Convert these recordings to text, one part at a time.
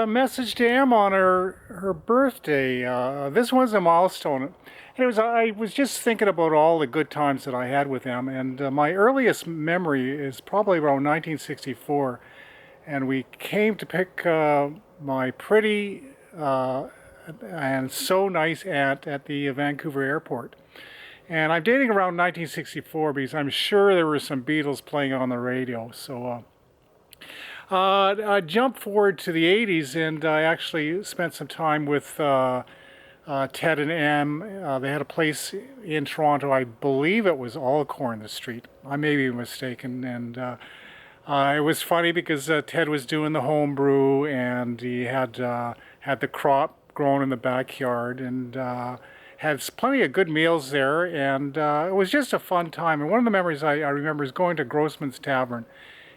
Message to Em on her birthday. This was a milestone. I was just thinking about all the good times that I had with Em, and my earliest memory is probably around 1964, and we came to pick my pretty and so nice aunt at the Vancouver airport. And I'm dating around 1964 because I'm sure there were some Beatles playing on the radio. I jumped forward to the 80s, and I actually spent some time with Ted and Em. They had a place in Toronto. I believe it was Alcorn, the street. I may be mistaken. And it was funny because Ted was doing the home brew, and he had the crop grown in the backyard, and had plenty of good meals there. And it was just a fun time. And one of the memories I remember is going to Grossman's Tavern,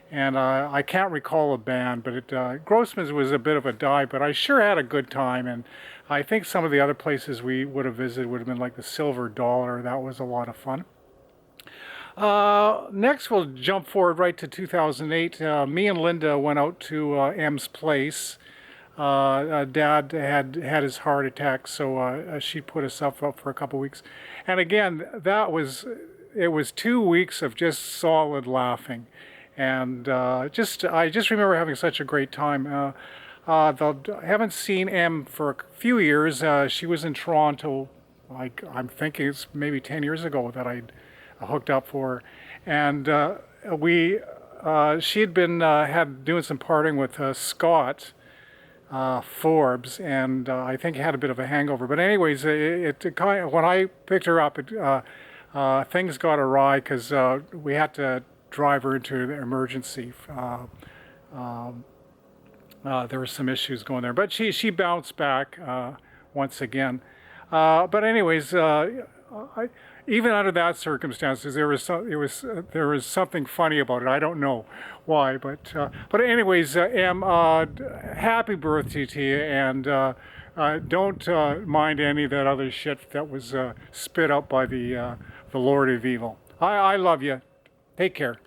and I can't recall a band, but Grossman's was a bit of a dive, but I sure had a good time. And I think some of the other places we would have visited would have been like the Silver Dollar. That was a lot of fun. Next, we'll jump forward right to 2008. Me and Linda went out to M's place. Dad had his heart attack, so she put us up for a couple weeks. And again, it was 2 weeks of just solid laughing. And I just remember having such a great time. I haven't seen Em for a few years. She was in Toronto, like I'm thinking it's maybe 10 years ago that I hooked up for her, and she had been had doing some partying with Scott Forbes, and I think had a bit of a hangover. But anyways, it kind of, when I picked her up, things got awry because we had to drive her into the emergency. There were some issues going there, but she bounced back once again. But anyways, even under that circumstances, there was something funny about it. I don't know why, but anyways, Em, happy birthday to you, and don't mind any of that other shit that was spit out by the Lord of Evil. I love you. Take care.